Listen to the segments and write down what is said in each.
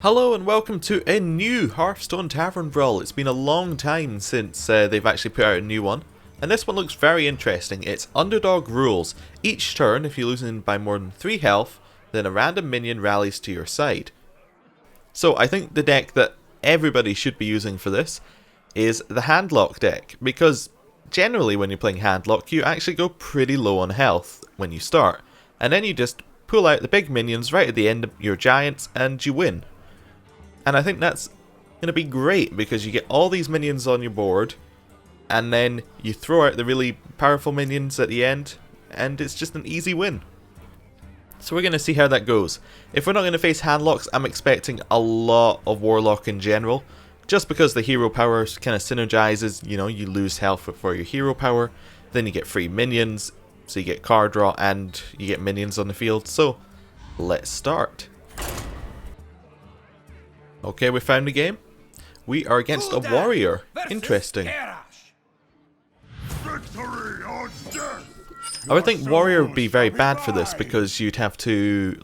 Hello and welcome to a new Hearthstone Tavern Brawl. It's been a long time since they've actually put out a new one, and this one looks very interesting. It's Underdog rules. Each turn, if you're losing by more than 3 health, then a random minion rallies to your side. So I think the deck that everybody should be using for this is the Handlock deck, because generally when you're playing Handlock you actually go pretty low on health when you start, and then you just pull out the big minions right at the end of your giants and you win. And I think that's going to be great because you get all these minions on your board and then you throw out the really powerful minions at the end and it's just an easy win. So we're going to see how that goes. If we're not going to face Handlocks, I'm expecting a lot of Warlock in general. Just because the hero power kind of synergizes, you know, you lose health for your hero power, then you get free minions, so you get card draw and you get minions on the field. So let's start. Okay, we found the game. We are against a warrior. Interesting. I would think warrior would be very bad for this because you'd have to,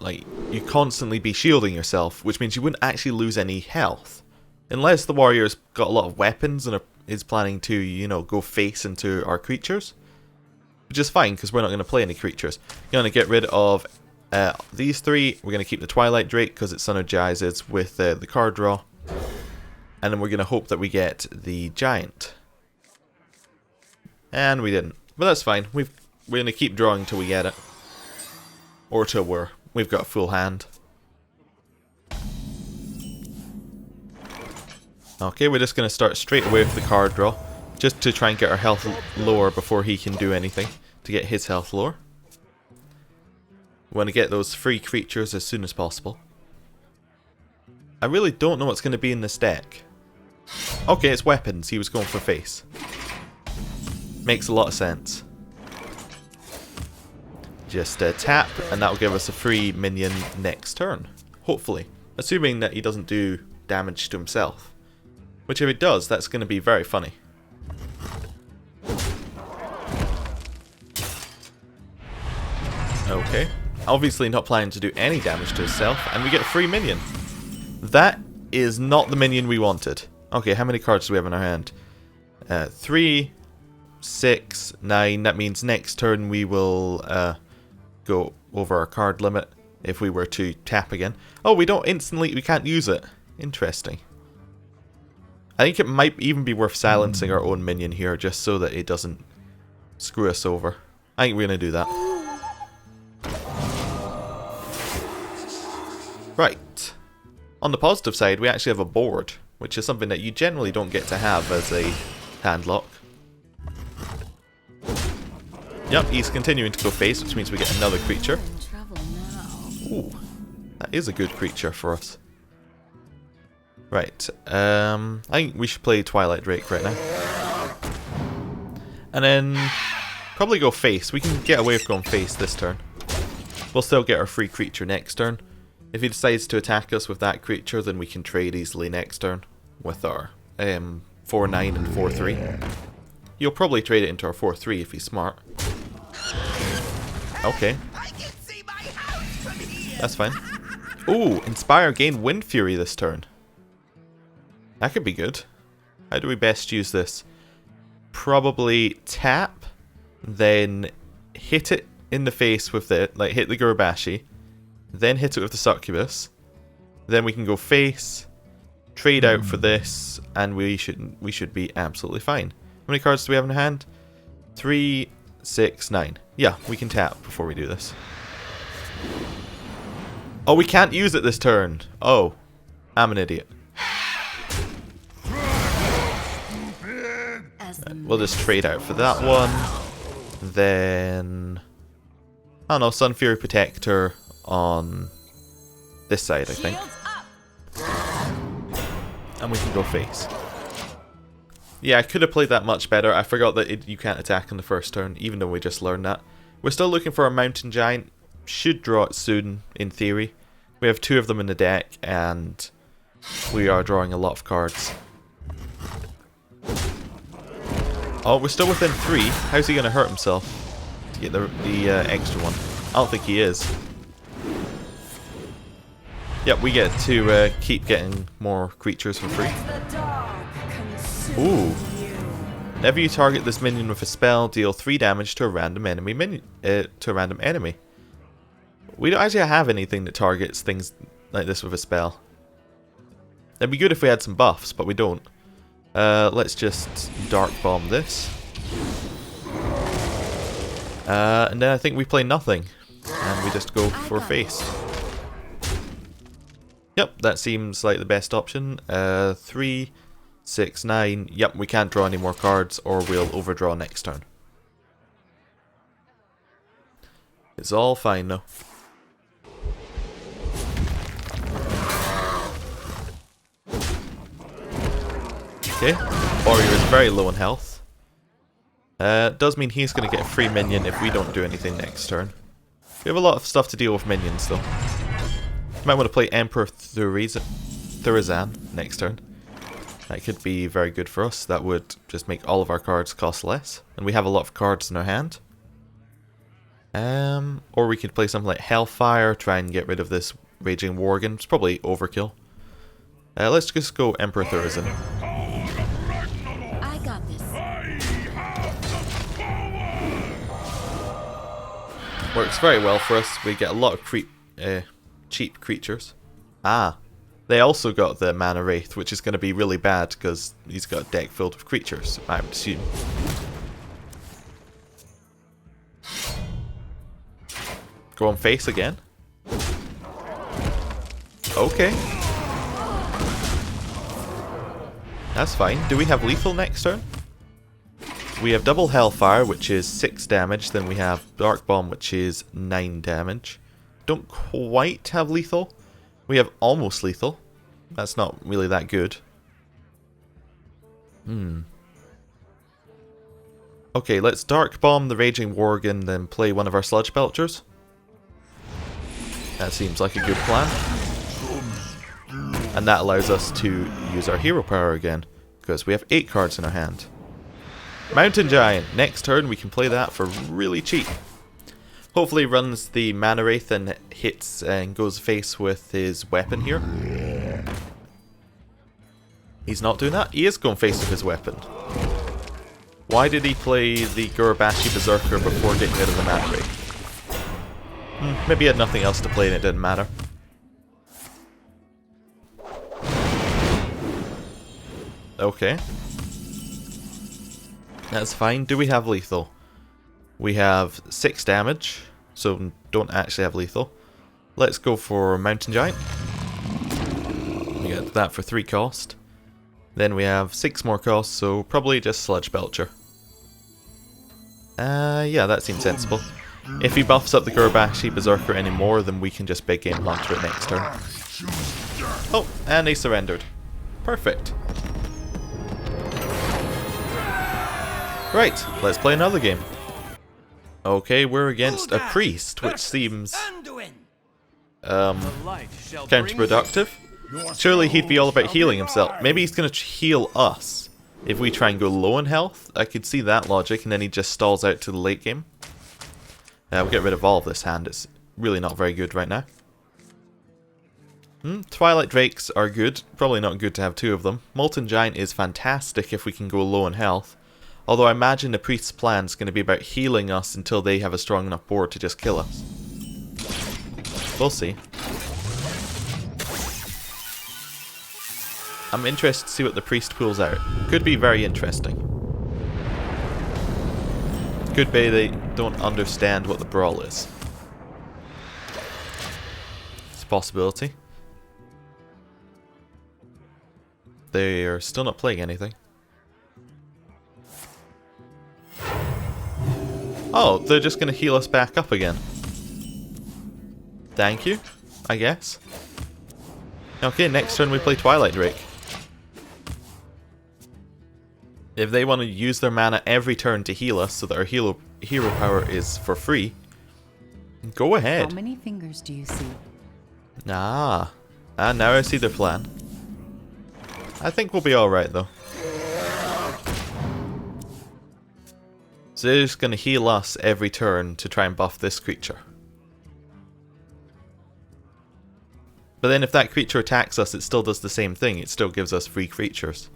you constantly be shielding yourself, which means you wouldn't actually lose any health. Unless the warrior's got a lot of weapons and is planning to, you know, go face into our creatures. Which is fine because we're not going to play any creatures. You're going to get rid of these three. We're going to keep the Twilight Drake because it synergizes with the card draw. And then we're going to hope that we get the giant. And we didn't. But that's fine. We're going to keep drawing until we get it. Or till we've got a full hand. Okay, we're just going to start straight away with the card draw. Just to try and get our health lower before he can do anything. To get his health lower. We want to get those free creatures as soon as possible. I really don't know what's going to be in this deck. Okay, it's weapons. He was going for face. Makes a lot of sense. Just tap, and that'll give us a free minion next turn. Hopefully. Assuming that he doesn't do damage to himself. Which if it does, that's going to be very funny. Okay. Obviously not planning to do any damage to himself, and we get a free minion. That is not the minion we wanted. Okay, how many cards do we have in our hand? 3, 6, 9. That means next turn we will go over our card limit if we were to tap again. Oh, we can't use it. Interesting. I think it might even be worth silencing our own minion here just so that it doesn't screw us over. I think we're going to do that. Right. On the positive side, we actually have a board, which is something that you generally don't get to have as a handlock. Yep, he's continuing to go face, which means we get another creature. Ooh, that is a good creature for us. Right, I think we should play Twilight Drake right now. And then probably go face. We can get away with going face this turn. We'll still get our free creature next turn. If he decides to attack us with that creature, then we can trade easily next turn with our 4-9 and 4-3. He'll probably trade it into our 4-3 if he's smart. Okay. That's fine. Ooh, Inspire, gain Wind Fury this turn. That could be good. How do we best use this? Probably tap, then hit it in the face with it, hit the Gurubashi. Then hit it with the Succubus. Then we can go face, trade out for this, and we should be absolutely fine. How many cards do we have in hand? 3, 6, 9. Yeah, we can tap before we do this. Oh, we can't use it this turn. Oh, I'm an idiot. We'll just trade out for that one. Then I don't know, Sun Fury Protector on this side, I think. And we can go face. Yeah, I could have played that much better. I forgot that you can't attack on the first turn, even though we just learned that. We're still looking for a Mountain Giant. Should draw it soon, in theory. We have 2 of them in the deck, and we are drawing a lot of cards. Oh, we're still within 3. How's he going to hurt himself to get the extra one? I don't think he is. Yep, we get to keep getting more creatures for free. Ooh. Whenever you target this minion with a spell, deal 3 damage to a random enemy We don't actually have anything that targets things like this with a spell. It'd be good if we had some buffs, but we don't. Let's just Dark Bomb this. And then I think we play nothing. And we just go for face. Yep, that seems like the best option. 3, 6, 9. Yep, we can't draw any more cards or we'll overdraw next turn. It's all fine though. Okay, Warrior is very low in health. Does mean he's going to get a free minion if we don't do anything next turn. We have a lot of stuff to deal with minions though. Might want to play Emperor Thurizan next turn. That could be very good for us. That would just make all of our cards cost less. And we have a lot of cards in our hand. Or we could play something like Hellfire, try and get rid of this Raging Worgen. It's probably overkill. Let's just go Emperor Thurizan. I got this. Works very well for us. We get a lot of cheap creatures. Ah, they also got the Mana Wraith, which is going to be really bad because he's got a deck filled with creatures, I would assume. Go on face again. Okay. That's fine. Do we have lethal next turn? We have double Hellfire, which is 6 damage. Then we have Dark Bomb, which is 9 damage. Don't quite have lethal. We have almost lethal. That's not really that good. Okay, let's Dark Bomb the Raging Worgen, then play one of our Sludge Belchers. That seems like a good plan. And that allows us to use our hero power again, because we have 8 cards in our hand. Mountain Giant. Next turn we can play that for really cheap. Hopefully he runs the Mana Wraith and hits and goes face with his weapon here. He's not doing that. He is going face with his weapon. Why did he play the Gurabashi Berserker before getting rid of the Mana Wraith? Maybe he had nothing else to play and it didn't matter. Okay. That's fine. Do we have lethal? We have 6 damage, so don't actually have lethal. Let's go for Mountain Giant. We get that for 3 cost. Then we have 6 more cost, so probably just Sludge Belcher. Yeah, that seems sensible. If he buffs up the Gurabashi Berserker anymore, then we can just big game Hunter it next turn. Oh, and he surrendered. Perfect. Right, let's play another game. Okay, we're against a priest, which seems counterproductive. Surely he'd be all about healing himself. Maybe he's going to heal us if we try and go low in health. I could see that logic, and then he just stalls out to the late game. We'll get rid of all of this hand. It's really not very good right now. Twilight Drakes are good. Probably not good to have 2 of them. Molten Giant is fantastic if we can go low in health. Although I imagine the priest's plan is going to be about healing us until they have a strong enough board to just kill us. We'll see. I'm interested to see what the priest pulls out. Could be very interesting. Could be they don't understand what the brawl is. It's a possibility. They are still not playing anything. Oh, they're just going to heal us back up again. Thank you, I guess. Okay, next turn we play Twilight Drake. If they want to use their mana every turn to heal us so that our hero power is for free, go ahead. How many fingers do you see? Now I see their plan. I think we'll be alright though. So they're just going to heal us every turn to try and buff this creature. But then if that creature attacks us, it still does the same thing. It still gives us free creatures.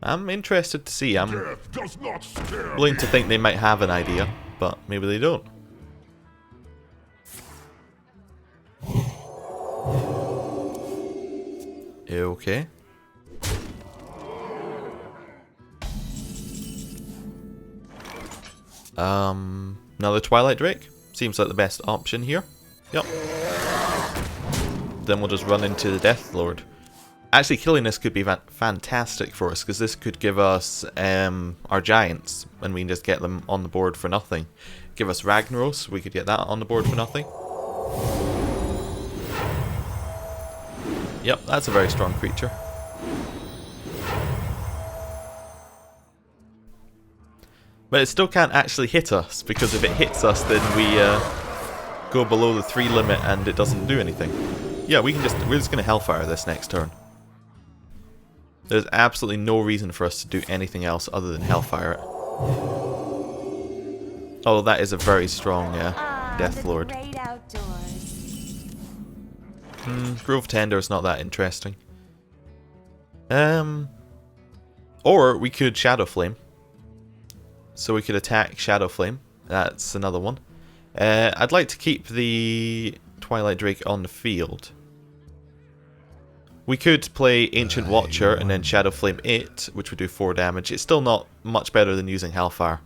I'm interested to see. I'm willing to think they might have an idea, but maybe they don't. Okay. Another Twilight Drake. Seems like the best option here. Yep. Then we'll just run into the Death Lord. Actually, killing this could be fantastic for us, because this could give us our giants, and we can just get them on the board for nothing. Give us Ragnaros, we could get that on the board for nothing. Yep, that's a very strong creature. But it still can't actually hit us, because if it hits us, then we go below the 3 limit and it doesn't do anything. Yeah, we're just going to Hellfire this next turn. There's absolutely no reason for us to do anything else other than Hellfire it. Oh, that is a very strong Death Lord. Grove Tender is not that interesting. Or we could Shadow Flame. So we could attack Shadow Flame. That's another one. I'd like to keep the Twilight Drake on the field. We could play Ancient Watcher and then Shadow Flame it, which would do 4 damage. It's still not much better than using Hellfire.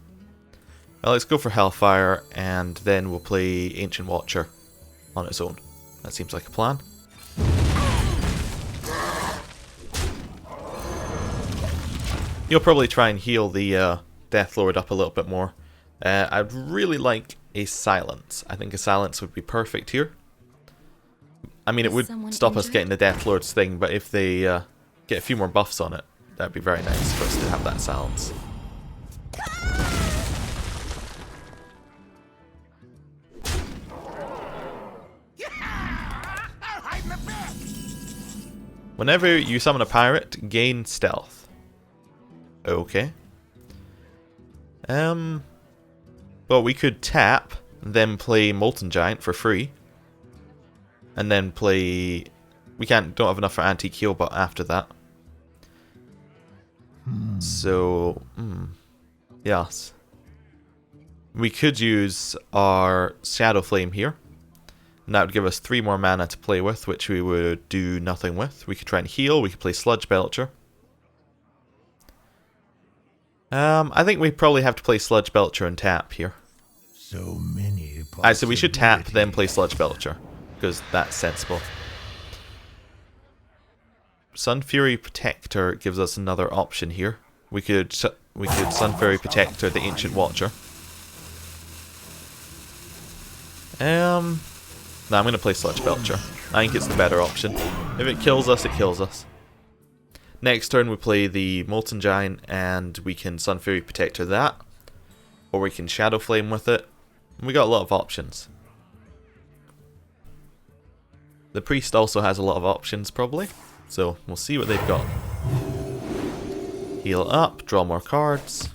Well, let's go for Hellfire, and then we'll play Ancient Watcher on its own. That seems like a plan. You'll probably try and heal the Death Lord up a little bit more. I'd really like a Silence. I think a Silence would be perfect here. I mean, it would stop us getting the Death Lord's thing, but if they get a few more buffs on it, that'd be very nice for us to have that Silence. Whenever you summon a pirate, gain stealth. Okay. Well, we could tap, then play Molten Giant for free. And then play... We don't have enough for Antique Heal, but after that. So... yes. We could use our Shadow Flame here. And that would give us 3 more mana to play with, which we would do nothing with. We could try and heal, we could play Sludge Belcher. I think we probably have to play Sludge Belcher and tap here. So many. Alright, so we should tap, then play Sludge Belcher, because that's sensible. Sun Fury Protector gives us another option here. We could Sun Fury Protector the Ancient Watcher. No, I'm going to play Sludge Belcher. I think it's the better option. If it kills us, it kills us. Next turn we play the Molten Giant and we can Sun Fury Protector that. Or we can Shadow Flame with it. We got a lot of options. The Priest also has a lot of options probably. So we'll see what they've got. Heal up, draw more cards. How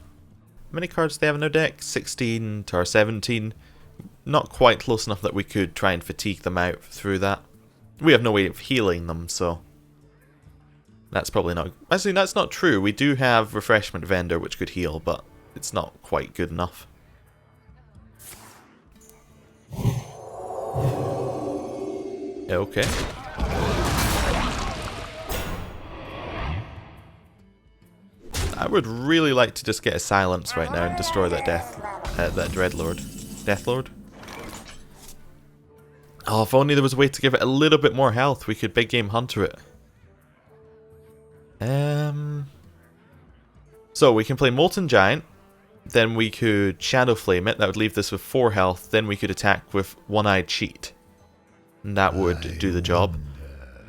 many cards do they have in their deck? 16 to our 17. Not quite close enough that we could try and fatigue them out through that. We have no way of healing them, so... That's probably not... Actually, that's not true. We do have Refreshment Vendor, which could heal, but it's not quite good enough. Okay. I would really like to just get a Silence right now and destroy that that Dreadlord. Deathlord? Oh, if only there was a way to give it a little bit more health, we could big game hunter it. So we can play Molten Giant, then we could Shadow Flame it, that would leave this with 4 health, then we could attack with One-Eyed Cheat. And that would do the job.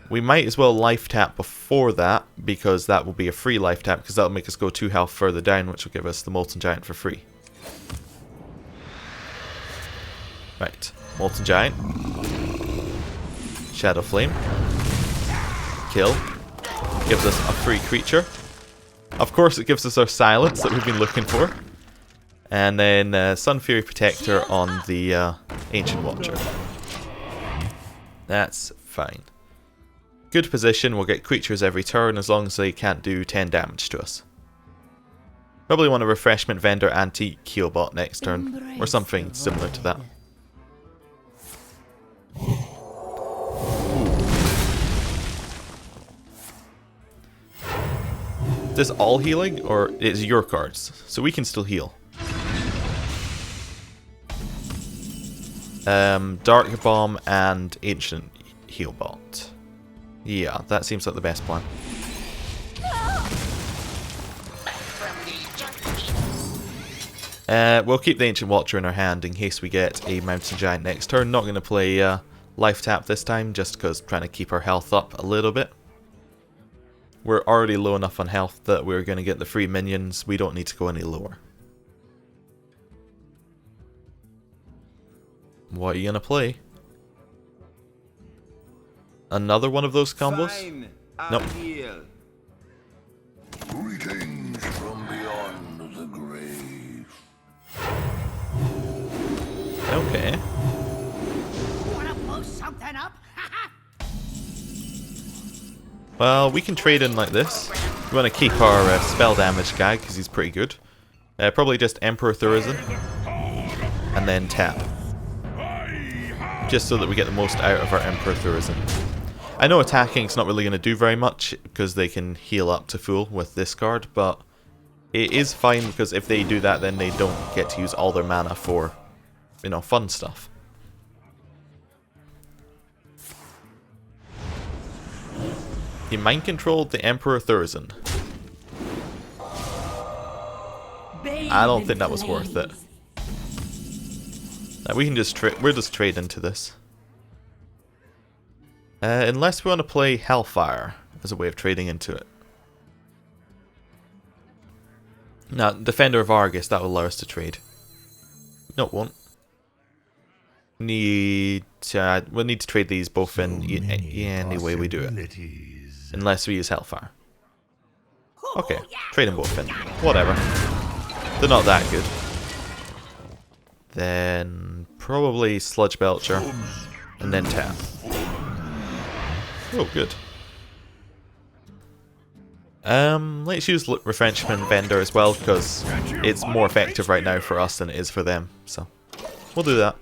We might as well life tap before that, because that will be a free life tap, because that will make us go 2 health further down, which will give us the Molten Giant for free. Right, Molten Giant. Shadow Flame. Kill. Gives us a free creature. Of course it gives us our Silence that we've been looking for. And then Sun Fury Protector on the Ancient Watcher. That's fine. Good position, we'll get creatures every turn as long as they can't do 10 damage to us. Probably want a refreshment vendor antique heal bot next turn, or something similar to that. Is this all healing, or is your cards? So we can still heal. Dark Bomb and Ancient Heal Bot. Yeah, that seems like the best plan. We'll keep the Ancient Watcher in our hand in case we get a Mountain Giant next turn. Not going to play Life Tap this time, just because trying to keep our health up a little bit. We're already low enough on health that we're going to get the free minions. We don't need to go any lower. What are you going to play? Another one of those combos? Fine, Nope. heal. Greetings from beyond the grave. Okay. Wanna blow something up? Well, we can trade in like this. We want to keep our spell damage guy because he's pretty good. Probably just Emperor Thurizen. And then tap. Just so that we get the most out of our Emperor Thurizen. I know attacking's not really going to do very much because they can heal up to full with this card, but it is fine because if they do that then they don't get to use all their mana for, you know, fun stuff. He mind controlled the Emperor Thurizen. I don't think that was worth it. We can just we'll just trade into this. Unless we want to play Hellfire as a way of trading into it. Now, Defender of Argus, that will allow us to trade. No, it won't. We'll need to trade these both in any way we do it. Unless we use Hellfire. Okay, trade them both in. Whatever. They're not that good. Then probably Sludge Belcher. And then tap. Oh, good. Let's use Refreshment Vendor as well, because it's more effective right now for us than it is for them. So, we'll do that.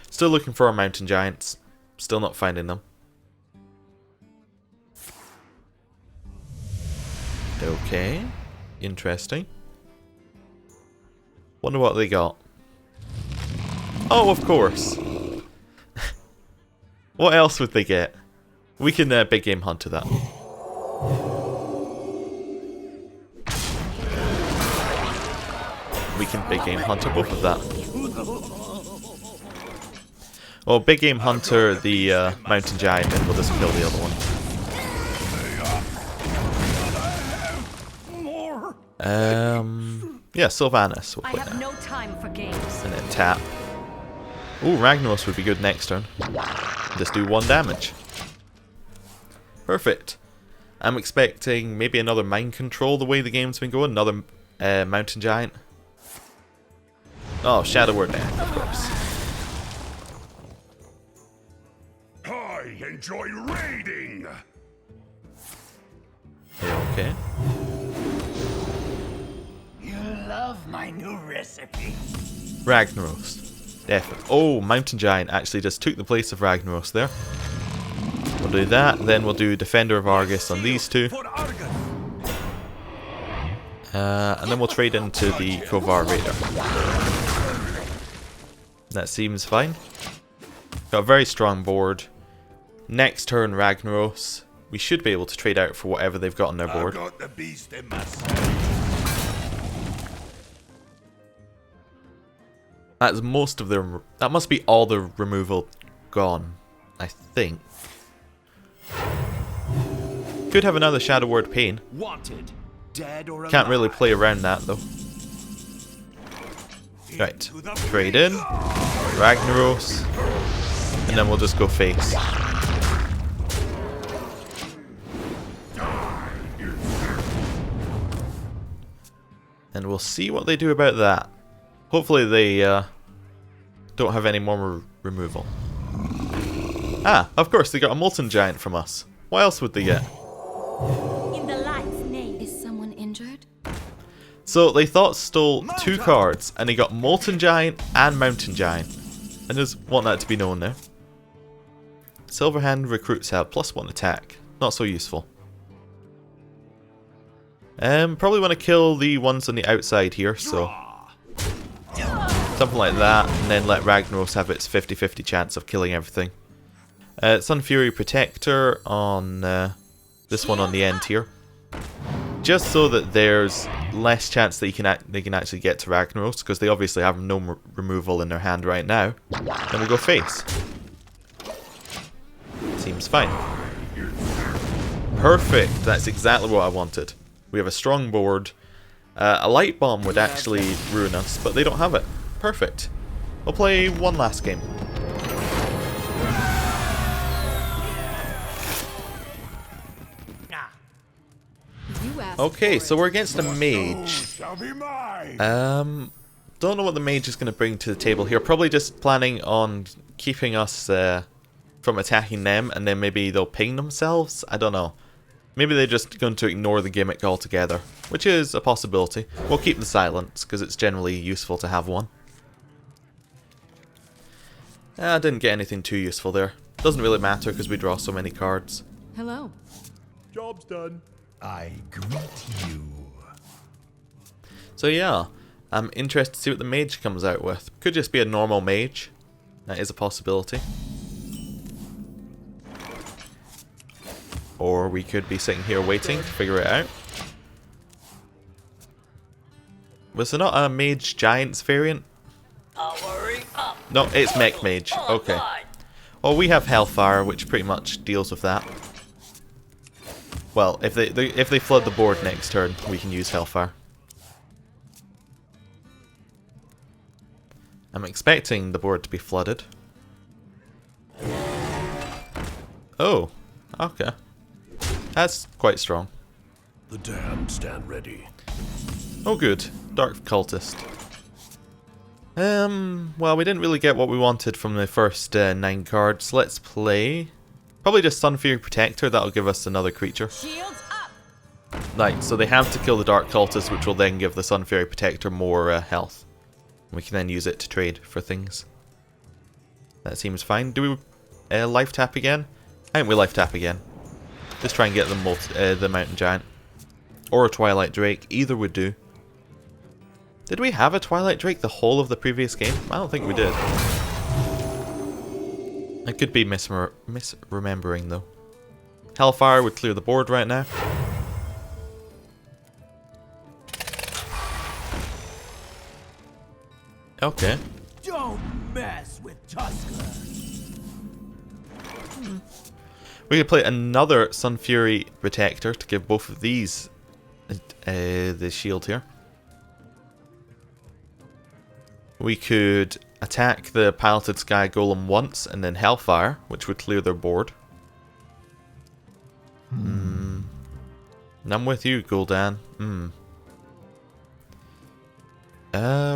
Still looking for our Mountain Giants. Still not finding them. Okay. Interesting. Wonder what they got. Oh, of course. What else would they get? We can big game hunter that. We can big game hunter both of that. Well, big game hunter the Mountain Giant, and we'll just kill the other one. Yeah, Sylvanas. We'll I put have now. no time for games. And then tap. Ooh, Ragnaros would be good next turn. Just do 1 damage. Perfect. I'm expecting maybe another mind control the way the game's been going. Another Mountain Giant. Oh, Shadow Word Death, of course. I enjoy raiding. Okay. You love my new recipe. Ragnaros. Definitely. Oh, Mountain Giant actually just took the place of Ragnaros there. We'll do that, then we'll do Defender of Argus on these two. And then we'll trade into the Kovar Raider. That seems fine. Got a very strong board. Next turn, Ragnaros. We should be able to trade out for whatever they've got on their board. Got the beast in myself. That's most of their... That must be all the removal gone, I think. Could have another Shadow Word Pain. Wanted, dead or alive. Can't really play around that though. Right. Trade in. Ragnaros. And then we'll just go face. And we'll see what they do about that. Hopefully they don't have any more removal. Ah, of course, they got a Molten Giant from us. What else would they get? In the light's name. Is someone injured? So they thought stole 2 cards, and they got Molten Giant and Mountain Giant. I just want that to be known now. Silverhand recruits have +1 attack. Not so useful. Probably want to kill the ones on the outside here, so something like that, and then let Ragnaros have its 50-50 chance of killing everything. Sun Fury Protector on this one on the end here, just so that there's less chance that they can actually get to Ragnaros, because they obviously have no removal in their hand right now. Then we go face. Seems fine. Perfect. That's exactly what I wanted. We have a strong board. A light bomb would actually ruin us, but they don't have it. Perfect. We'll play one last game. Okay, so we're against a mage. Don't know what the mage is going to bring to the table here. Probably just planning on keeping us from attacking them, and then maybe they'll ping themselves. I don't know. Maybe they're just going to ignore the gimmick altogether, which is a possibility. We'll keep the silence, because it's generally useful to have one. I didn't get anything too useful there. Doesn't really matter, because we draw so many cards. Hello. Job's done. I greet you. So yeah, I'm interested to see what the mage comes out with. Could just be a normal mage. That is a possibility. Or we could be sitting here waiting to figure it out. Was there not a Mage Giants variant? No, it's Mech Mage. Okay. Well, we have Hellfire, which pretty much deals with that. Well, if they flood the board next turn, we can use Hellfire. I'm expecting the board to be flooded. Oh, okay. That's quite strong. The damned stand ready. Oh good, Dark Cultist. Well, we didn't really get what we wanted from the first 9 cards. Let's play probably just Sun Fury Protector. That'll give us another creature. Shields up. Right, so they have to kill the Dark Cultist, which will then give the Sun Fury Protector more health. We can then use it to trade for things. That seems fine. Do we life tap again? I think we life tap again. Just try and get the Mountain Giant. Or a Twilight Drake. Either would do. Did we have a Twilight Drake the whole of the previous game? I don't think we did. I could be misremembering though. Hellfire would clear the board right now. Okay. Don't mess with Tusker. We could play another Sun Fury Protector to give both of these the shield here. We could attack the Piloted Sky Golem once and then Hellfire, which would clear their board. And I'm with you, Gul'dan.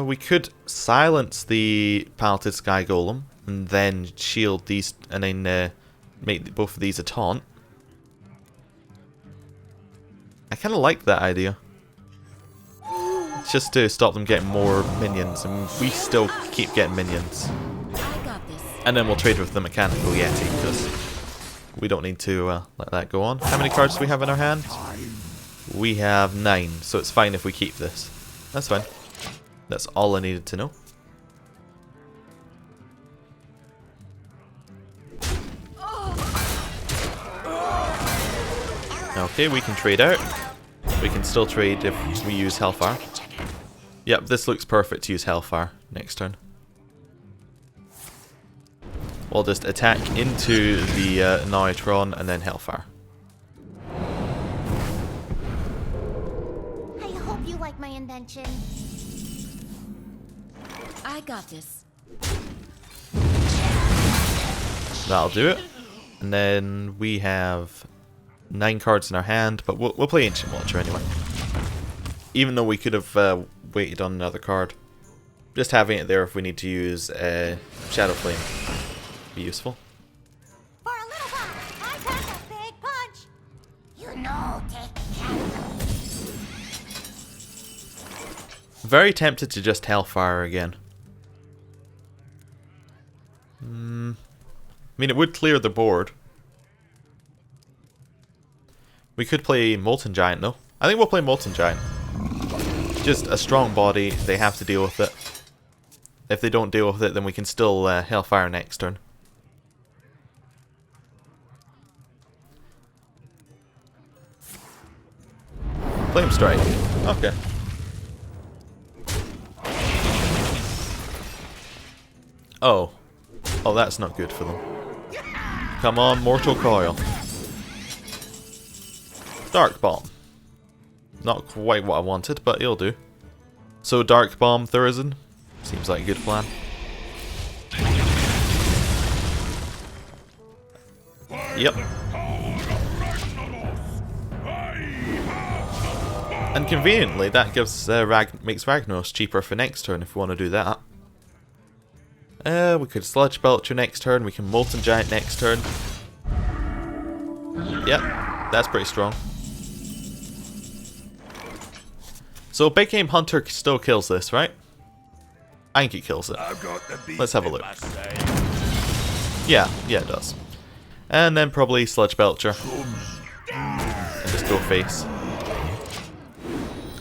We could silence the Piloted Sky Golem and then shield these, and then make both of these a taunt. I kind of like that idea. It's just to stop them getting more minions, and we still keep getting minions. I got this. And then we'll trade with the Mechanical Yeti, because we don't need to let that go on. How many cards do we have in our hand? We have 9, so it's fine if we keep this. That's fine. That's all I needed to know. Okay, we can trade out. We can still trade if we use Hellfire. Yep, this looks perfect to use Hellfire next turn. We'll just attack into the Neutron and then Hellfire. I hope you like my invention. I got this. That'll do it. And then we have 9 cards in our hand, but we'll play Ancient Watcher anyway. Even though we could have waited on another card. Just having it there if we need to use Shadow Flame would be useful. Very tempted to just Hellfire again. I mean, it would clear the board. We could play Molten Giant, though. I think we'll play Molten Giant. Just a strong body, they have to deal with it. If they don't deal with it, then we can still Hellfire next turn. Flame Strike. Okay. Oh. Oh, that's not good for them. Come on, Mortal Coil. Dark Bomb. Not quite what I wanted, but it'll do. So Dark Bomb Thurizon. Seems like a good plan. Yep. And conveniently, that gives makes Ragnaros cheaper for next turn if we want to do that. We could Sludge Belcher next turn, we can Molten Giant next turn. Yep, that's pretty strong. So Big Game Hunter still kills this, right? I think it kills it. Let's have a look. Yeah, it does. And then probably Sludge Belcher. And just go face.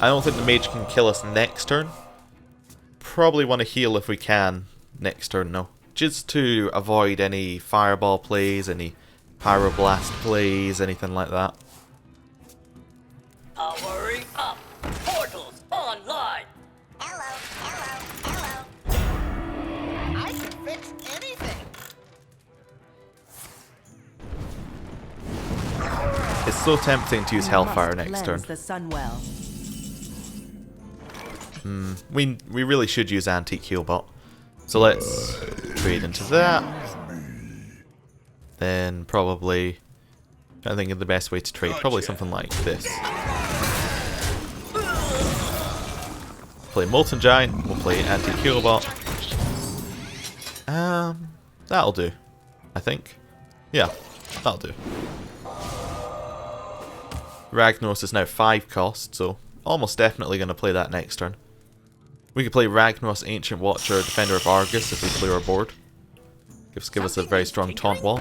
I don't think the mage can kill us next turn. Probably want to heal if we can next turn, no. Just to avoid any fireball plays, any pyroblast plays, anything like that. Powering up. Portals online. Hello. I can fix anything. It's so tempting to use Hellfire next turn. The sun well. We really should use Antique Healbot. So let's trade into that. Then probably, I think of the best way to trade, probably something like this. Play Molten Giant, we'll play Antique Healbot. That'll do, I think. Yeah, that'll do. Ragnaros is now 5 cost, so almost definitely going to play that next turn. We could play Ragnaros, Ancient Watcher, Defender of Argus if we clear our board. Give us a very strong taunt wall.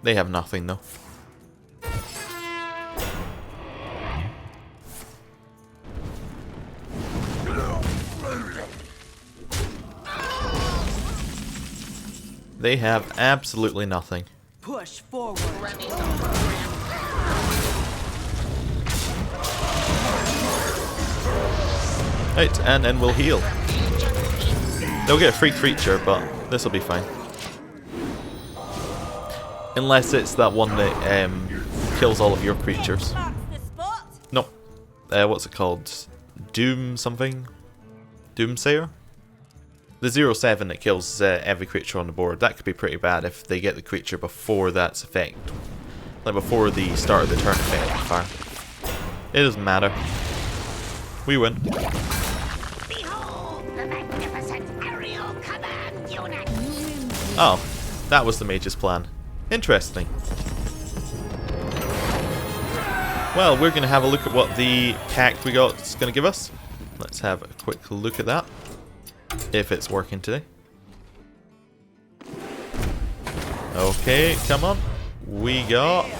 They have nothing though. They have absolutely nothing. Push forward. Right, and then we'll heal. They'll get a free creature, but this will be fine. Unless it's that one that kills all of your creatures. No. What's it called? Doom something? Doomsayer? The 0/7 that kills every creature on the board. That could be pretty bad if they get the creature before that's effect. Like before the start of the turn effect fire. It doesn't matter. We win. Behold the magnificent aerial command unit. Oh, that was the mage's plan. Interesting. Well, we're going to have a look at what the pact we got is going to give us. Let's have a quick look at that. If it's working today. Okay, come on. We got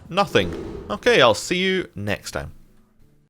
nothing. Okay, I'll see you next time.